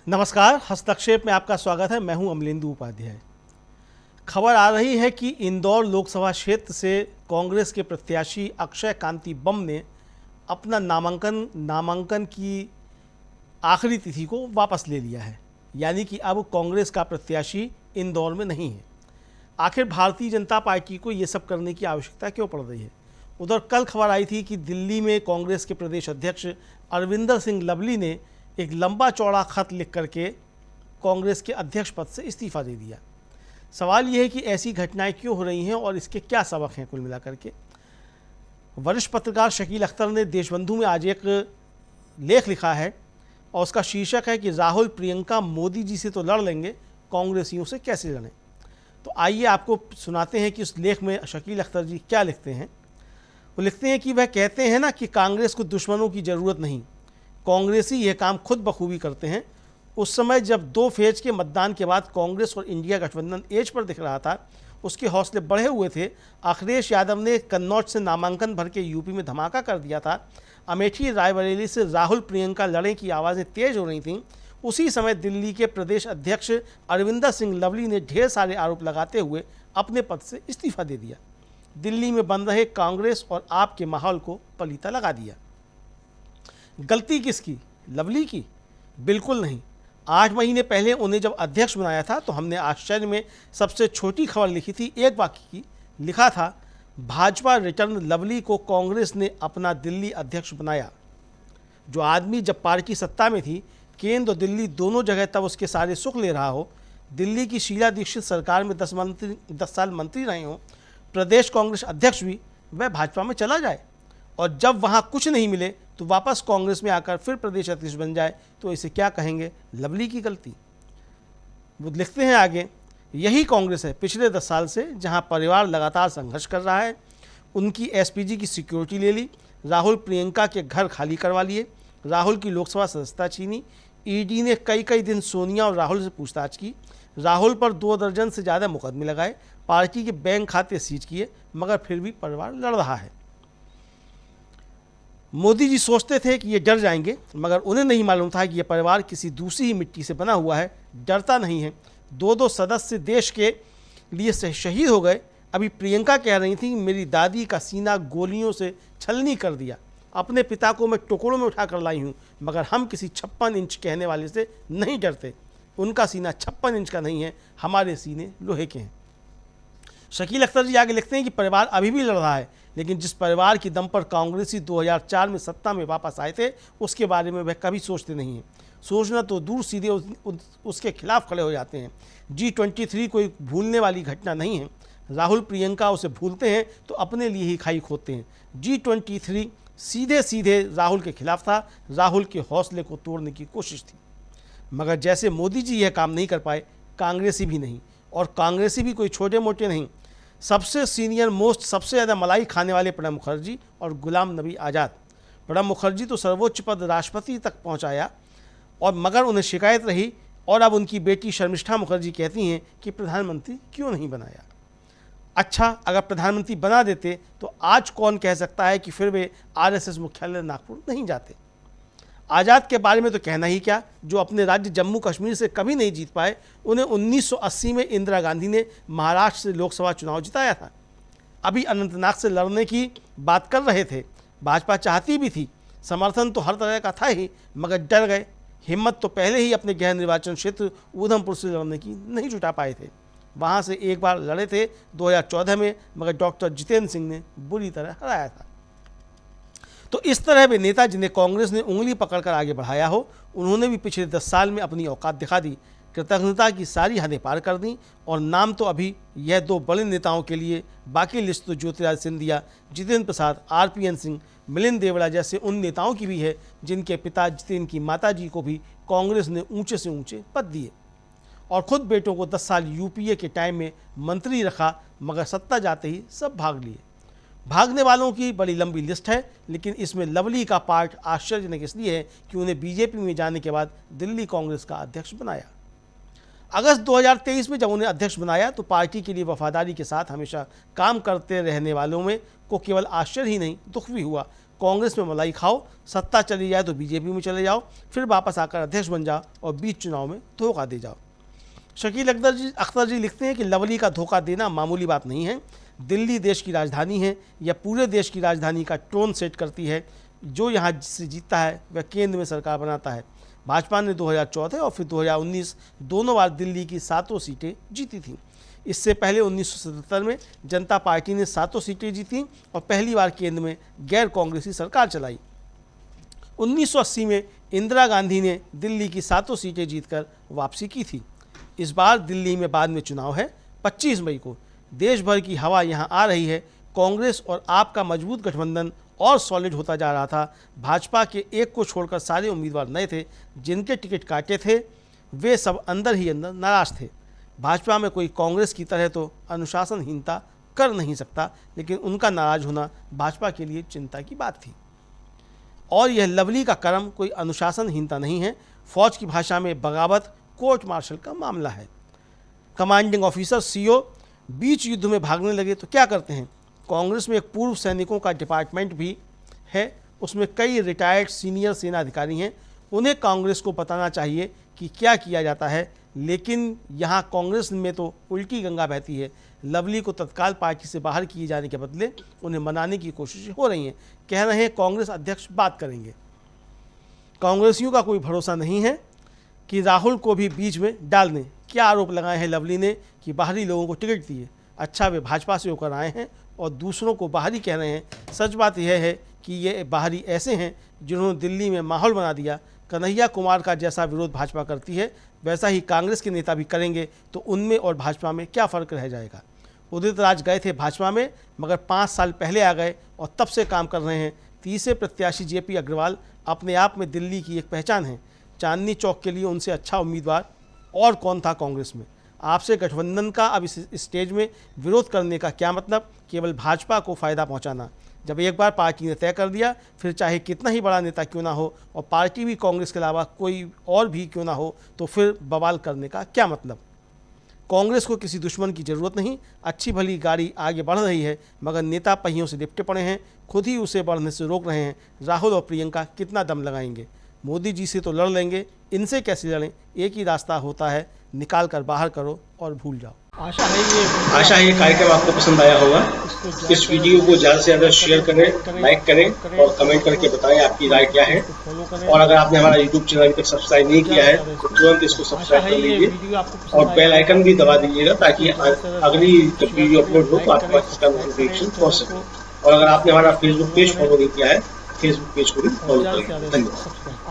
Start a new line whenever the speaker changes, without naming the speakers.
नमस्कार, हस्तक्षेप में आपका स्वागत है। मैं हूं अमलेंदु उपाध्याय। खबर आ रही है कि इंदौर लोकसभा क्षेत्र से कांग्रेस के प्रत्याशी अक्षय कांति बम ने अपना नामांकन की आखिरी तिथि को वापस ले लिया है। यानी कि अब कांग्रेस का प्रत्याशी इंदौर में नहीं है। आखिर भारतीय जनता पार्टी को ये सब करने की आवश्यकता क्यों पड़ रही है? उधर कल खबर आई थी कि दिल्ली में कांग्रेस के प्रदेश अध्यक्ष अरविंदर सिंह लवली ने एक लंबा चौड़ा खत लिख करके कांग्रेस के अध्यक्ष पद से इस्तीफा दे दिया। सवाल यह है कि ऐसी घटनाएं क्यों हो रही हैं और इसके क्या सबक हैं कुल मिलाकर के। वरिष्ठ पत्रकार शकील अख्तर ने देशबंधु में आज एक लेख लिखा है और उसका शीर्षक है कि राहुल प्रियंका मोदी जी से तो लड़ लेंगे, कांग्रेसियों से कैसे लड़ें। तो आइए आपको सुनाते हैं कि उस लेख में शकील अख्तर जी क्या लिखते हैं। वो लिखते हैं कि वह कहते हैं ना कि कांग्रेस को दुश्मनों की ज़रूरत नहीं, कांग्रेसी यह काम खुद बखूबी करते हैं। उस समय जब 2 फेज के मतदान के बाद कांग्रेस और इंडिया गठबंधन एज पर दिख रहा था, उसके हौसले बढ़े हुए थे। अखिलेश यादव ने कन्नौज से नामांकन भर के यूपी में धमाका कर दिया था। अमेठी रायबरेली से राहुल प्रियंका लड़े की आवाज़ें तेज हो रही थीं। उसी समय दिल्ली के प्रदेश अध्यक्ष अरविंदर सिंह लवली ने ढेर सारे आरोप लगाते हुए अपने पद से इस्तीफा दे दिया। दिल्ली में बन रहे कांग्रेस और आप के माहौल को पलीता लगा दिया। गलती किसकी? लवली की? बिल्कुल नहीं। 8 महीने पहले उन्हें जब अध्यक्ष बनाया था तो हमने आश्चर्य में सबसे छोटी खबर लिखी थी, एक वाक्य की। लिखा था, भाजपा रिटर्न लवली को कांग्रेस ने अपना दिल्ली अध्यक्ष बनाया। जो आदमी जब पार्टी सत्ता में थी, केंद्र और दिल्ली दोनों जगह तब उसके सारे सुख ले रहा हो, दिल्ली की शीला दीक्षित सरकार में 10 साल मंत्री रहे हों, प्रदेश कांग्रेस अध्यक्ष भी, वह भाजपा में चला जाए और जब वहाँ कुछ नहीं मिले तो वापस कांग्रेस में आकर फिर प्रदेश अध्यक्ष बन जाए, तो इसे क्या कहेंगे? लवली की गलती। वो लिखते हैं आगे, यही कांग्रेस है पिछले 10 साल से, जहां परिवार लगातार संघर्ष कर रहा है। उनकी एसपीजी की सिक्योरिटी ले ली, राहुल प्रियंका के घर खाली करवा लिए, राहुल की लोकसभा सदस्यता छीनी, ईडी ने कई दिन सोनिया और राहुल से पूछताछ की, राहुल पर 2 दर्जन से ज़्यादा मुकदमे लगाए, पार्टी के बैंक खाते सीज किए, मगर फिर भी परिवार लड़ रहा है। मोदी जी सोचते थे कि ये डर जाएंगे, मगर उन्हें नहीं मालूम था कि यह परिवार किसी दूसरी ही मिट्टी से बना हुआ है, डरता नहीं है। 2 सदस्य देश के लिए शहीद हो गए। अभी प्रियंका कह रही थी, मेरी दादी का सीना गोलियों से छलनी कर दिया, अपने पिता को मैं टुकड़ों में उठा कर लाई हूँ, मगर हम किसी 56 इंच कहने वाले से नहीं डरते। उनका सीना 56 इंच का नहीं है, हमारे सीने लोहे के हैं। शकील अख्तर जी आगे लिखते हैं कि परिवार अभी भी लड़ रहा है, लेकिन जिस परिवार की दम पर कांग्रेसी 2004 में सत्ता में वापस आए थे, उसके बारे में वह कभी सोचते नहीं हैं। सोचना तो दूर, सीधे उसके खिलाफ खड़े हो जाते हैं। G23 कोई भूलने वाली घटना नहीं है। राहुल प्रियंका उसे भूलते हैं तो अपने लिए ही खाई खोदते हैं। G23 सीधे राहुल के खिलाफ था, राहुल के हौसले को तोड़ने की कोशिश थी। मगर जैसे मोदी जी यह काम नहीं कर पाए, कांग्रेसी भी नहीं, और कांग्रेसी भी कोई छोटे मोटे नहीं। सबसे सीनियर मोस्ट, सबसे ज़्यादा मलाई खाने वाले प्रणब मुखर्जी और गुलाम नबी आज़ाद। प्रणब मुखर्जी तो सर्वोच्च पद राष्ट्रपति तक पहुंचाया, और मगर उन्हें शिकायत रही, और अब उनकी बेटी शर्मिष्ठा मुखर्जी कहती हैं कि प्रधानमंत्री क्यों नहीं बनाया। अच्छा, अगर प्रधानमंत्री बना देते तो आज कौन कह सकता है कि फिर वे आरएसएस मुख्यालय नागपुर नहीं जाते। आज़ाद के बारे में तो कहना ही क्या, जो अपने राज्य जम्मू कश्मीर से कभी नहीं जीत पाए। उन्हें 1980 में इंदिरा गांधी ने महाराष्ट्र से लोकसभा चुनाव जिताया था। अभी अनंतनाग से लड़ने की बात कर रहे थे। भाजपा चाहती भी थी, समर्थन तो हर तरह का था ही, मगर डर गए। हिम्मत तो पहले ही अपने गृह निर्वाचन क्षेत्र उधमपुर से लड़ने की नहीं जुटा पाए थे। वहाँ से एक बार लड़े थे 2014 में, मगर डॉक्टर जितेंद्र सिंह ने बुरी तरह हराया था। तो इस तरह वे नेता जिन्हें कांग्रेस ने उंगली पकड़कर आगे बढ़ाया हो, उन्होंने भी पिछले 10 साल में अपनी औकात दिखा दी, कृतज्ञता की सारी हदें पार कर दी। और नाम तो अभी यह 2 बड़े नेताओं के लिए, बाकी लिस्ट तो ज्योतिरादित्य सिंधिया, जितेंद्र प्रसाद, RPN सिंह, मिलिंद देवड़ा जैसे उन नेताओं की भी है जिनके पिता जितेंद्र की माता जी को भी कांग्रेस ने ऊंचे से ऊंचे पद दिए, और खुद बेटों को 10 साल यूपीए के टाइम में मंत्री रखा, मगर सत्ता जाते ही सब भाग लिए। भागने वालों की बड़ी लंबी लिस्ट है, लेकिन इसमें लवली का पार्ट आश्चर्यजनक इसलिए है कि उन्हें बीजेपी में जाने के बाद दिल्ली कांग्रेस का अध्यक्ष बनाया। अगस्त 2023 में जब उन्हें अध्यक्ष बनाया तो पार्टी के लिए वफादारी के साथ हमेशा काम करते रहने वालों में को केवल आश्चर्य ही नहीं, दुख भी हुआ। कांग्रेस में मलाई खाओ, सत्ता चली जाए तो बीजेपी में चले जाओ, फिर वापस आकर अध्यक्ष बन जाओ और बीच चुनाव में धोखा दे जाओ। शकील अख्तर जी लिखते हैं कि लवली का धोखा देना मामूली बात नहीं है। दिल्ली देश की राजधानी है या पूरे देश की राजधानी का टोन सेट करती है। जो यहाँ से जीतता है वह केंद्र में सरकार बनाता है। भाजपा ने 2014 और फिर 2019 दोनों बार दिल्ली की 7 सीटें जीती थीं। इससे पहले 1977 में जनता पार्टी ने 7 सीटें जीती और पहली बार केंद्र में गैर कांग्रेसी सरकार चलाई। 1980 में इंदिरा गांधी ने दिल्ली की 7 सीटें जीतकर वापसी की थी। इस बार दिल्ली में बाद में चुनाव है 25 मई को। देश भर की हवा यहाँ आ रही है। कांग्रेस और आप का मजबूत गठबंधन और सॉलिड होता जा रहा था। भाजपा के एक को छोड़कर सारे उम्मीदवार नए थे। जिनके टिकट काटे थे वे सब अंदर ही अंदर नाराज थे। भाजपा में कोई कांग्रेस की तरह तो अनुशासनहीनता कर नहीं सकता, लेकिन उनका नाराज होना भाजपा के लिए चिंता की बात थी। और यह लवली का कर्म कोई अनुशासनहीनता नहीं है। फौज की भाषा में बगावत कोर्ट मार्शल का मामला है। कमांडिंग ऑफिसर सीओ बीच युद्ध में भागने लगे तो क्या करते हैं। कांग्रेस में एक पूर्व सैनिकों का डिपार्टमेंट भी है। उसमें कई रिटायर्ड सीनियर सेना अधिकारी हैं। उन्हें कांग्रेस को बताना चाहिए कि क्या किया जाता है, लेकिन यहाँ कांग्रेस में तो उल्टी गंगा बहती है। लवली को तत्काल पार्टी से बाहर किए जाने के बदले उन्हें मनाने की कोशिशें हो रही हैं। कह रहे हैं कांग्रेस अध्यक्ष बात करेंगे। कांग्रेसियों का कोई भरोसा नहीं है कि राहुल को भी बीच में डाल दें। क्या आरोप लगाए हैं लवली ने कि बाहरी लोगों को टिकट दिए। अच्छा, वे भाजपा से होकर आए हैं और दूसरों को बाहरी कह रहे हैं। सच बात यह है कि ये बाहरी ऐसे हैं जिन्होंने दिल्ली में माहौल बना दिया। कन्हैया कुमार का जैसा विरोध भाजपा करती है वैसा ही कांग्रेस के नेता भी करेंगे, तो उनमें और भाजपा में क्या फ़र्क रह जाएगा। उदित राज गए थे भाजपा में, मगर 5 साल पहले आ गए और तब से काम कर रहे हैं। तीसरे प्रत्याशी जेपी अग्रवाल अपने आप में दिल्ली की एक पहचान है। चांदनी चौक के लिए उनसे अच्छा उम्मीदवार और कौन था कांग्रेस में। आपसे गठबंधन का अब इस स्टेज में विरोध करने का क्या मतलब, केवल भाजपा को फ़ायदा पहुंचाना। जब एक बार पार्टी ने तय कर दिया, फिर चाहे कितना ही बड़ा नेता क्यों ना हो और पार्टी भी कांग्रेस के अलावा कोई और भी क्यों ना हो, तो फिर बवाल करने का क्या मतलब। कांग्रेस को किसी दुश्मन की ज़रूरत नहीं। अच्छी भली गाड़ी आगे बढ़ रही है, मगर नेता पहियों से लिपटे पड़े हैं, खुद ही उसे बढ़ने से रोक रहे हैं। राहुल और प्रियंका कितना दम लगाएंगे। मोदी जी से तो लड़ लेंगे, इनसे कैसे लड़ें। एक ही रास्ता होता है, निकाल कर बाहर करो और भूल जाओ। आशा है ये कार्यक्रम आपको पसंद आया होगा। इस वीडियो को ज़्यादा से ज़्यादा शेयर करें, लाइक करें और कमेंट करके बताएं आपकी राय क्या है। और अगर आपने हमारा यूट्यूब चैनल अभी तक सब्सक्राइब नहीं किया है तो तुरंत इसको सब्सक्राइब कर लीजिए और बेल आइकन भी दबा दीजिएगा, ताकि अगली जब वीडियो अपलोड हो तो आपके पास इसका नोटिफिकेशन पहुंच सके। और अगर आपने हमारा फेसबुक पेज फॉलो नहीं किया है, फेसबुक पेज को भी फॉलो करें। धन्यवाद।